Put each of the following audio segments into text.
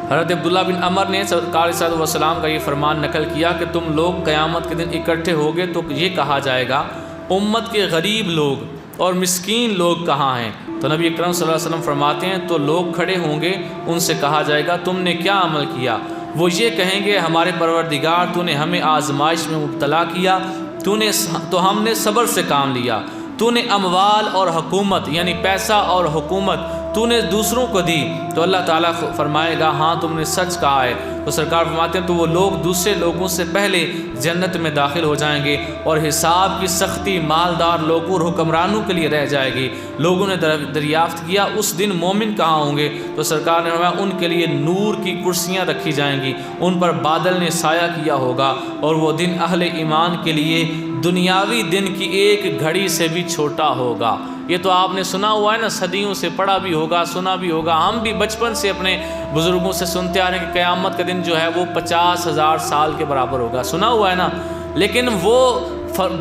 حضرت عبداللہ بن عمر نے سرکار صلی اللہ علیہ وسلم کا یہ فرمان نقل کیا کہ تم لوگ قیامت کے دن اکٹھے ہوگے تو یہ کہا جائے گا امت کے غریب لوگ اور مسکین لوگ کہاں ہیں؟ تو نبی اکرم صلی اللہ علیہ وسلم فرماتے ہیں تو لوگ کھڑے ہوں گے، ان سے کہا جائے گا تم نے کیا عمل کیا؟ وہ یہ کہیں گے ہمارے پروردگار تو نے ہمیں آزمائش میں مبتلا کیا، تو ہم نے صبر سے کام لیا، تو نے اموال اور حکومت یعنی پیسہ اور حکومت تو نے دوسروں کو دی، تو اللہ تعالیٰ فرمائے گا ہاں تم نے سچ کہا ہے۔ تو سرکار فرماتے ہیں تو وہ لوگ دوسرے لوگوں سے پہلے جنت میں داخل ہو جائیں گے، اور حساب کی سختی مالدار لوگوں اور حکمرانوں کے لیے رہ جائے گی۔ لوگوں نے دریافت کیا اس دن مومن کہاں ہوں گے؟ تو سرکار نے فرمایا ان کے لیے نور کی کرسیاں رکھی جائیں گی، ان پر بادل نے سایہ کیا ہوگا، اور وہ دن اہل ایمان کے لیے دنیاوی دن کی ایک گھڑی سے بھی چھوٹا ہوگا۔ یہ تو آپ نے سنا ہوا ہے نا، صدیوں سے پڑھا بھی ہوگا، سنا بھی ہوگا، ہم بھی بچپن سے اپنے بزرگوں سے سنتے آ رہے ہیں کہ قیامت کا دن جو ہے وہ 50,000 سال کے برابر ہوگا، سنا ہوا ہے نا۔ لیکن وہ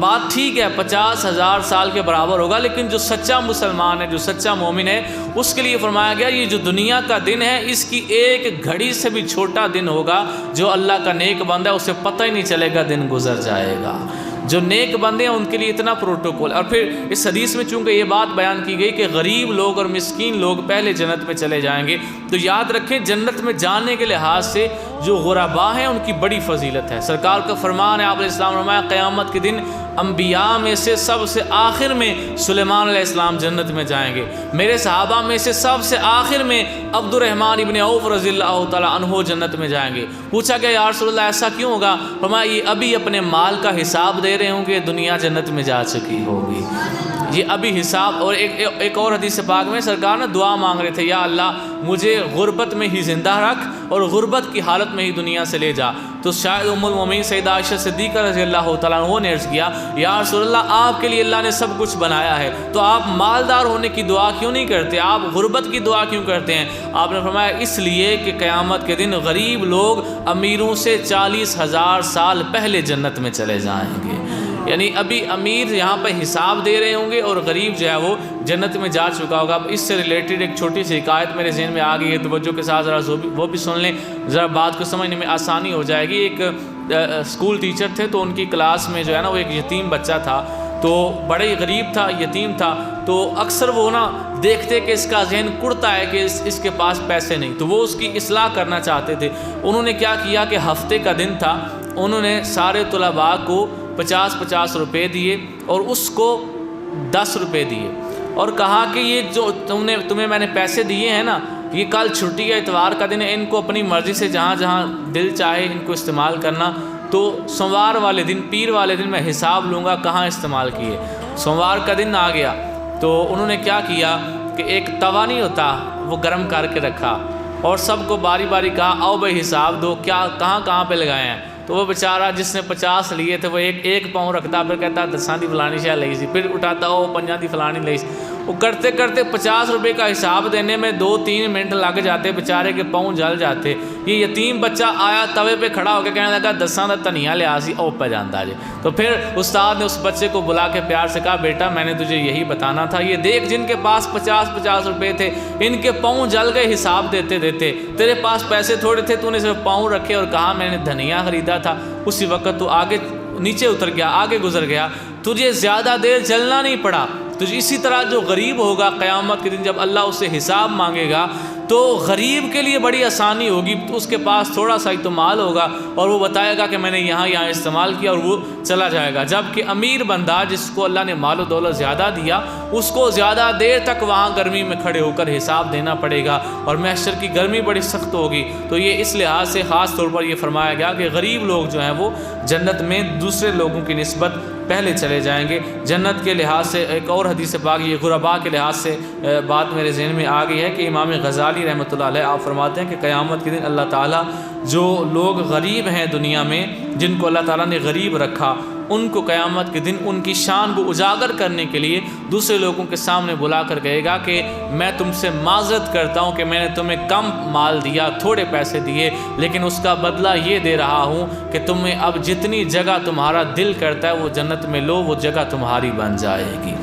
بات ٹھیک ہے 50,000 سال کے برابر ہوگا، لیکن جو سچا مسلمان ہے، جو سچا مومن ہے، اس کے لیے فرمایا گیا یہ جو دنیا کا دن ہے اس کی ایک گھڑی سے بھی چھوٹا دن ہوگا۔ جو اللہ کا نیک بندہ ہے اسے پتہ ہی نہیں چلے گا دن گزر جائے گا۔ جو نیک بندے ہیں ان کے لیے اتنا پروٹوکول۔ اور پھر اس حدیث میں چونکہ یہ بات بیان کی گئی کہ غریب لوگ اور مسکین لوگ پہلے جنت میں چلے جائیں گے، تو یاد رکھیں جنت میں جانے کے لحاظ سے جو غرباء ہیں ان کی بڑی فضیلت ہے۔ سرکار کا فرمان ہے، آپ علیہ السلام فرمایا قیامت کے دن انبیاء میں سے سب سے آخر میں سلیمان علیہ السلام جنت میں جائیں گے، میرے صحابہ میں سے سب سے آخر میں عبد الرحمن ابن عوف رضی اللہ تعالیٰ عنہ جنت میں جائیں گے۔ پوچھا کہ یا رسول اللہ ایسا کیوں ہوگا؟ فرمایا یہ ابھی اپنے مال کا حساب دے رہے ہوں گے، دنیا جنت میں جا چکی ہوگی، یہ ابھی حساب۔ اور ایک اور حدیث پاک میں سرکار نے دعا مانگ رہے تھے، یا اللہ مجھے غربت میں ہی زندہ رکھ اور غربت کی حالت میں ہی دنیا سے لے جا۔ تو شاید ام المومنین سیدہ عائشہ صدیقہ رضی اللہ تعالیٰ عنہ نے عرض کیا یا رسول اللہ آپ کے لیے اللہ نے سب کچھ بنایا ہے، تو آپ مالدار ہونے کی دعا کیوں نہیں کرتے، آپ غربت کی دعا کیوں کرتے ہیں؟ آپ نے فرمایا اس لیے کہ قیامت کے دن غریب لوگ امیروں سے 40,000 سال پہلے جنت میں چلے جائیں گے، یعنی ابھی امیر یہاں پہ حساب دے رہے ہوں گے اور غریب جو ہے وہ جنت میں جا چکا ہوگا۔ اب اس سے ریلیٹڈ ایک چھوٹی سی حکایت میرے ذہن میں آ گئی ہے، توجہ کے ساتھ ذرا وہ بھی سن لیں، ذرا بات کو سمجھنے میں آسانی ہو جائے گی۔ ایک اسکول ٹیچر تھے، تو ان کی کلاس میں جو ہے نا وہ ایک یتیم بچہ تھا، تو بڑے ہی غریب تھا، یتیم تھا، تو اکثر وہ نا دیکھتے کہ اس کا ذہن کڑتا ہے کہ اس کے پاس پیسے نہیں، تو وہ اس کی اصلاح کرنا چاہتے تھے۔ انہوں نے کیا کیا کہ ہفتے کا دن تھا، انہوں نے سارے طلباء کو 50 روپے دیے اور اس کو 10 روپے دیے، اور کہا کہ یہ جو تمہیں میں نے پیسے دیے ہیں نا، یہ کل چھٹی ہے، اتوار کا دن ہے، ان کو اپنی مرضی سے جہاں جہاں دل چاہے ان کو استعمال کرنا، تو سوموار والے دن، پیر والے دن میں حساب لوں گا کہاں استعمال کیے۔ سوموار کا دن آ گیا تو انہوں نے کیا کیا کہ ایک توا نہیں ہوتا وہ گرم کر کے رکھا، اور سب کو باری باری کہا آؤ بھائی حساب دو، کیا کہاں پہ لگائے ہیں۔ تو وہ بیچارہ جس نے 50 لیے تھے وہ ایک پاؤں رکھتا، پھر کہتا 10 دی فلانی شاہ لئی سی، پھر اٹھاتا 5 دی فلانی لئی سی۔ وہ کرتے کرتے 50 روپے کا حساب دینے میں 2-3 منٹ لگ جاتے، بیچارے کے پاؤں جل جاتے۔ یہ یتیم بچہ آیا توے پہ کھڑا ہو کے کہنے لگا 10 دا تنیا لیا سی او پہ جانتا جی۔ تو پھر استاد نے اس بچے کو بلا کے پیار سے کہا بیٹا میں نے تجھے یہی بتانا تھا، یہ دیکھ جن کے پاس 50 روپے تھے ان کے پاؤں جل گئے حساب دیتے دیتے، تیرے پاس پیسے تھوڑے تھے، تو نے صرف پاؤں رکھے اور کہا میں نے دھنیا خریدا تھا، اسی وقت تو آگے نیچے اتر گیا، آگے گزر گیا، تجھے زیادہ دیر چلنا نہیں پڑا۔ تو اسی طرح جو غریب ہوگا قیامت کے دن جب اللہ اس سے حساب مانگے گا تو غریب کے لیے بڑی آسانی ہوگی، تو اس کے پاس تھوڑا سا ہی تو مال ہوگا اور وہ بتائے گا کہ میں نے یہاں استعمال کیا اور وہ چلا جائے گا۔ جبکہ امیر بندہ جس کو اللہ نے مال و دولت زیادہ دیا اس کو زیادہ دیر تک وہاں گرمی میں کھڑے ہو کر حساب دینا پڑے گا، اور محشر کی گرمی بڑی سخت ہوگی۔ تو یہ اس لحاظ سے خاص طور پر یہ فرمایا گیا کہ غریب لوگ جو ہیں وہ جنت میں دوسرے لوگوں کی نسبت پہلے چلے جائیں گے۔ جنت کے لحاظ سے ایک اور حدیث پاک یہ غرباء کے لحاظ سے بات میرے ذہن میں آ گئی ہے کہ امام غزالی رحمۃ اللہ علیہ آپ فرماتے ہیں کہ قیامت کے دن اللہ تعالیٰ جو لوگ غریب ہیں دنیا میں، جن کو اللہ تعالیٰ نے غریب رکھا، ان کو قیامت کے دن ان کی شان کو اجاگر کرنے کے لیے دوسرے لوگوں کے سامنے بلا کر کہے گا کہ میں تم سے معذرت کرتا ہوں کہ میں نے تمہیں کم مال دیا، تھوڑے پیسے دیے، لیکن اس کا بدلہ یہ دے رہا ہوں کہ تمہیں اب جتنی جگہ تمہارا دل کرتا ہے وہ جنت میں لو، وہ جگہ تمہاری بن جائے گی۔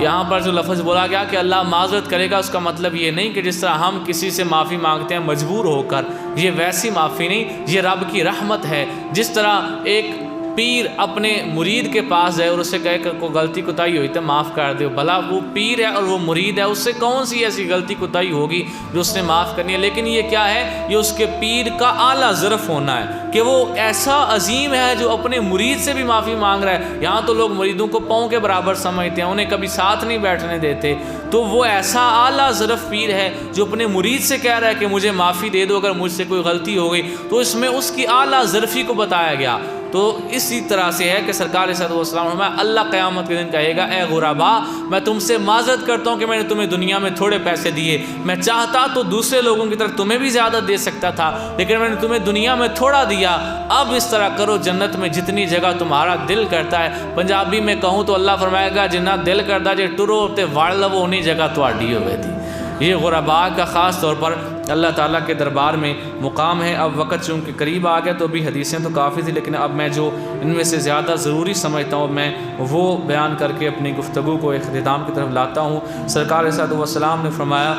یہاں پر جو لفظ بولا گیا کہ اللہ معذرت کرے گا، اس کا مطلب یہ نہیں کہ جس طرح ہم کسی سے معافی مانگتے ہیں مجبور ہو کر، یہ ویسی معافی نہیں، یہ رب کی رحمت ہے۔ جس طرح ایک پیر اپنے مرید کے پاس جائے اور اسے کہے کہ کوئی غلطی کوتاہی ہوئی تو معاف کر دے، بھلا وہ پیر ہے اور وہ مرید ہے، اس سے کون سی ایسی غلطی کوتاہی ہوگی جو اس نے معاف کرنی ہے؟ لیکن یہ کیا ہے؟ یہ اس کے پیر کا اعلیٰ ظرف ہونا ہے کہ وہ ایسا عظیم ہے جو اپنے مرید سے بھی معافی مانگ رہا ہے۔ یہاں تو لوگ مریدوں کو پاؤں کے برابر سمجھتے ہیں، انہیں کبھی ساتھ نہیں بیٹھنے دیتے، تو وہ ایسا اعلیٰ ظرف پیر ہے جو اپنے مرید سے کہہ رہا ہے کہ مجھے معافی دے دو اگر مجھ سے کوئی غلطی ہو گئی، تو اس میں اس کی اعلیٰ ظرفی کو بتایا گیا۔ تو اسی طرح سے ہے کہ سرکار صلی اللہ علیہ وسلم فرمایا اللہ قیامت کے دن کہے گا اے غربا، میں تم سے معذرت کرتا ہوں کہ میں نے تمہیں دنیا میں تھوڑے پیسے دیے، میں چاہتا تو دوسرے لوگوں کی طرف تمہیں بھی زیادہ دے سکتا تھا، لیکن میں نے تمہیں دنیا میں تھوڑا دیا، اب اس طرح کرو جنت میں جتنی جگہ تمہارا دل کرتا ہے۔ پنجابی میں کہوں تو اللہ فرمائے گا جنہ دل کرتا جے ٹرو تے وڑ لو انہی جگہ تہاڈی ہوے دی۔ یہ غرباء کا خاص طور پر اللہ تعالیٰ کے دربار میں مقام ہے۔ اب وقت چونکہ قریب آ گیا تو ابھی حدیثیں تو کافی تھی، لیکن اب میں جو ان میں سے زیادہ ضروری سمجھتا ہوں میں وہ بیان کر کے اپنی گفتگو کو اختتام کی طرف لاتا ہوں۔ سرکار صلی اللہ علیہ وسلم نے فرمایا،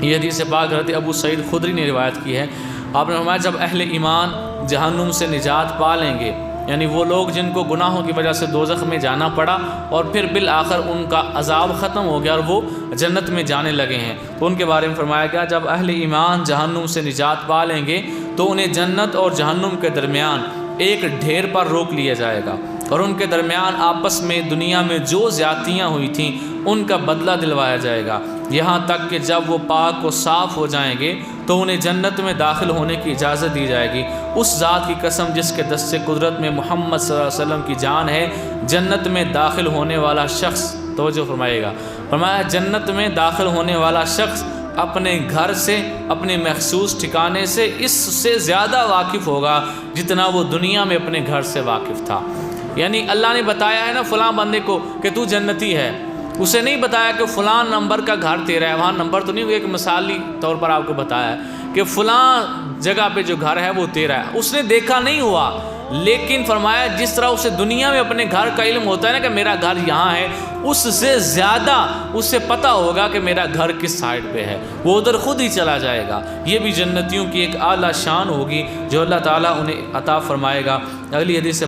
یہ حدیث پاک حضرت ابو سعید خدری نے روایت کی ہے، آپ نے فرمایا جب اہل ایمان جہنم سے نجات پا لیں گے، یعنی وہ لوگ جن کو گناہوں کی وجہ سے دوزخ میں جانا پڑا اور پھر بالآخر ان کا عذاب ختم ہو گیا اور وہ جنت میں جانے لگے ہیں، تو ان کے بارے میں فرمایا گیا جب اہل ایمان جہنم سے نجات پا لیں گے تو انہیں جنت اور جہنم کے درمیان ایک ڈھیر پر روک لیا جائے گا اور ان کے درمیان آپس میں دنیا میں جو زیادتیاں ہوئی تھیں ان کا بدلہ دلوایا جائے گا، یہاں تک کہ جب وہ پاک و صاف ہو جائیں گے تو انہیں جنت میں داخل ہونے کی اجازت دی جائے گی۔ اس ذات کی قسم جس کے دست قدرت میں محمد صلی اللہ علیہ وسلم کی جان ہے، جنت میں داخل ہونے والا شخص، توجہ فرمائے گا، فرمایا جنت میں داخل ہونے والا شخص اپنے گھر سے، اپنے مخصوص ٹھکانے سے اس سے زیادہ واقف ہوگا جتنا وہ دنیا میں اپنے گھر سے واقف تھا۔ یعنی اللہ نے بتایا ہے نا فلاں بندے کو کہ تو جنتی ہے، اسے نہیں بتایا کہ فلاں نمبر کا گھر تیرا ہے، وہاں نمبر تو نہیں، ایک مثالی طور پر آپ کو بتایا ہے کہ فلاں جگہ پہ جو گھر ہے وہ تیرا ہے، اس نے دیکھا نہیں ہوا، لیکن فرمایا جس طرح اسے دنیا میں اپنے گھر کا علم ہوتا ہے نا کہ میرا گھر یہاں ہے، اس سے زیادہ اسے پتہ ہوگا کہ میرا گھر کس سائڈ پہ ہے، وہ ادھر خود ہی چلا جائے گا۔ یہ بھی جنتیوں کی ایک اعلیٰ شان ہوگی جو اللہ تعالیٰ انہیں عطا فرمائے گا۔ اگلی حدیث